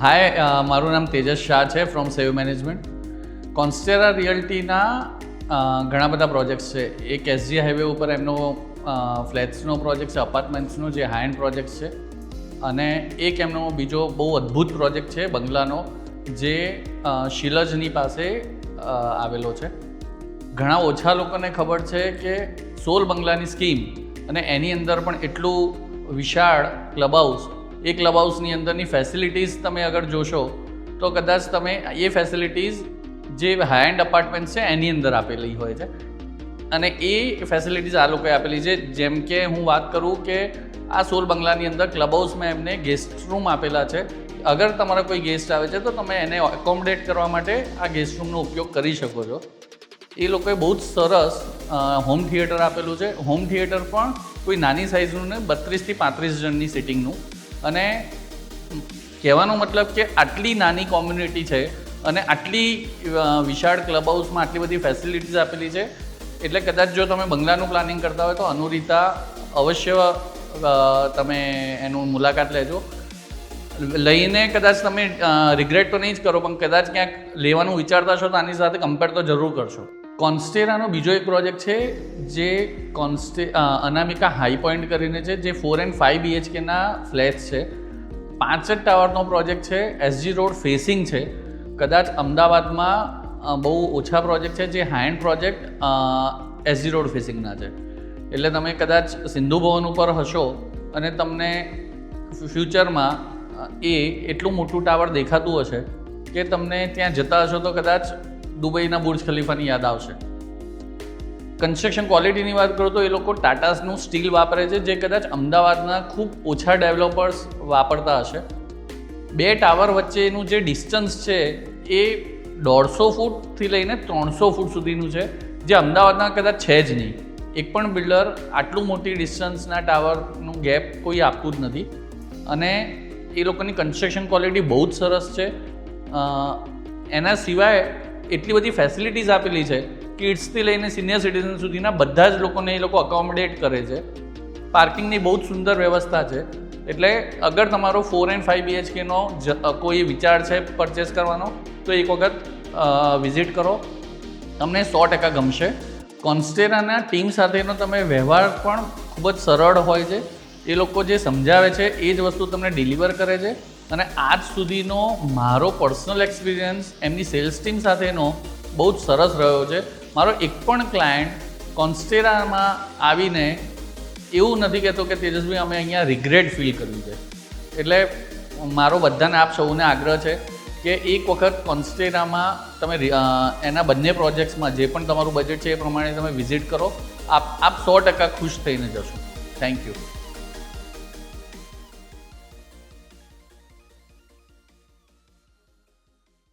હાય, મારું નામ તેજસ શાહ છે ફ્રોમ સેવ મેનેજમેન્ટ. કોન્સ્ટેરા રિયલ્ટીના ઘણા બધા પ્રોજેક્ટ્સ છે. એક એસજી હાઈવે ઉપર એમનો ફ્લેટ્સનો પ્રોજેક્ટ છે, અપાર્ટમેન્ટ્સનો જે હાઈ એન્ડ પ્રોજેક્ટ છે. અને એક એમનો બીજો બહુ અદ્ભુત પ્રોજેક્ટ છે બંગલાનો, જે શિલજની પાસે આવેલો છે. ઘણા ઓછા લોકોને ખબર છે કે સોલ બંગલાની સ્કીમ અને એની અંદર પણ એટલું વિશાળ ક્લબ હાઉસ, એ ક્લબ હાઉસની અંદરની ફેસિલિટીઝ તમે અગર જોશો તો કદાચ તમે એ ફેસિલિટીઝ જે હાઈ એન્ડ અપાર્ટમેન્ટ છે એની અંદર આપેલી હોય છે. અને એ ફેસિલિટીઝ આ લોકોએ આપેલી છે. જેમ કે હું વાત કરું કે આ સોલ બંગલાની અંદર ક્લબ હાઉસમાં એમને ગેસ્ટ રૂમ આપેલા છે. અગર તમારા કોઈ ગેસ્ટ આવે છે તો તમે એને એકોમોડેટ કરવા માટે આ ગેસ્ટ રૂમનો ઉપયોગ કરી શકો છો. એ લોકોએ બહુ જ સરસ હોમ થિયેટર આપેલું છે. હોમ થિયેટર પણ કોઈ નાની સાઇઝનું ને 32 થી 35 જણની સિટિંગનું. અને કહેવાનો મતલબ કે આટલી નાની કોમ્યુનિટી છે અને આટલી વિશાળ ક્લબ હાઉસમાં આટલી બધી ફેસિલિટીઝ આપેલી છે. એટલે કદાચ જો તમે બંગલાનું પ્લાનિંગ કરતા હોય તો અનુરીતા અવશ્ય તમે એનું મુલાકાત લેજો. લઈને કદાચ તમે રિગ્રેટ તો નહીં જ કરો, પણ કદાચ ક્યાંક લેવાનું વિચારતા છો તો આની સાથે કમ્પેર તો જરૂર કરશો. કોન્સ્ટેરાનો બીજો એક પ્રોજેક્ટ છે જે અનામિકા હાઈ પોઈન્ટ કરીને છે, જે 4 and 5 BHKના ફ્લેટ્સ છે. 5 જ ટાવરનો પ્રોજેક્ટ છે. એસજી રોડ ફેસિંગ છે. કદાચ અમદાવાદમાં બહુ ઓછા પ્રોજેક્ટ છે જે high end project SG road ફેસિંગના છે. એટલે તમે કદાચ સિંધુ ભવન ઉપર હશો અને તમને ફ્યુચરમાં એટલું મોટું ટાવર દેખાતું હશે કે તમને ત્યાં જતા હશો તો કદાચ દુબઈના બુર્જ ખલીફાની યાદ આવશે. કન્સ્ટ્રક્શન ક્વોલિટીની વાત કરું તો એ લોકો ટાટાસનું સ્ટીલ વાપરે છે, જે કદાચ અમદાવાદના ખૂબ ઓછા ડેવલપર્સ વાપરતા હશે. 2 ટાવર વચ્ચેનું જે ડિસ્ટન્સ છે એ 150 ફૂટથી લઈને 300 ફૂટ સુધીનું છે, જે અમદાવાદના કદાચ છે જ નહીં. એક પણ બિલ્ડર આટલું મોટી ડિસ્ટન્સના ટાવરનું ગેપ કોઈ આપતું જ નથી. અને એ લોકોની કન્સ્ટ્રક્શન ક્વોલિટી બહુ જ સરસ છે. એના સિવાય એટલી બધી ફેસિલિટીઝ આપેલી છે, કિડ્સથી લઈને સિનિયર સિટીઝન સુધીના બધા જ લોકોને એ લોકો અકોમોડેટ કરે છે. પાર્કિંગની બહુ જ સુંદર વ્યવસ્થા છે. એટલે અગર તમારો 4 and 5 BHKનો કોઈ વિચાર છે પરચેસ કરવાનો તો એક વખત વિઝિટ કરો, તમને 100% ગમશે. કોન્સ્ટેરાના ટીમ સાથેનો તમે વ્યવહાર પણ ખૂબ જ સરળ હોય છે. એ લોકો જે સમજાવે છે એ જ વસ્તુ તમને ડિલિવર કરે છે. અને આજ સુધીનો મારો પર્સનલ એક્સપિરિયન્સ એમની સેલ્સ ટીમ સાથેનો બહુ જ સરસ રહ્યો છે. મારો એક પણ ક્લાયન્ટ કોન્સ્ટેરામાં આવીને એવું નથી કહેતો કે તેજસભાઈ અમે અહીંયા રિગ્રેટ ફીલ કર્યું છે. એટલે મારો બધાને આપ સૌને આગ્રહ છે કે એક વખત કોન્સ્ટેરામાં તમે એના બંને પ્રોજેક્ટ્સમાં જે પણ તમારું બજેટ છે એ પ્રમાણે તમે વિઝિટ કરો. આપ 100% ખુશ થઈને જશો. Thank you.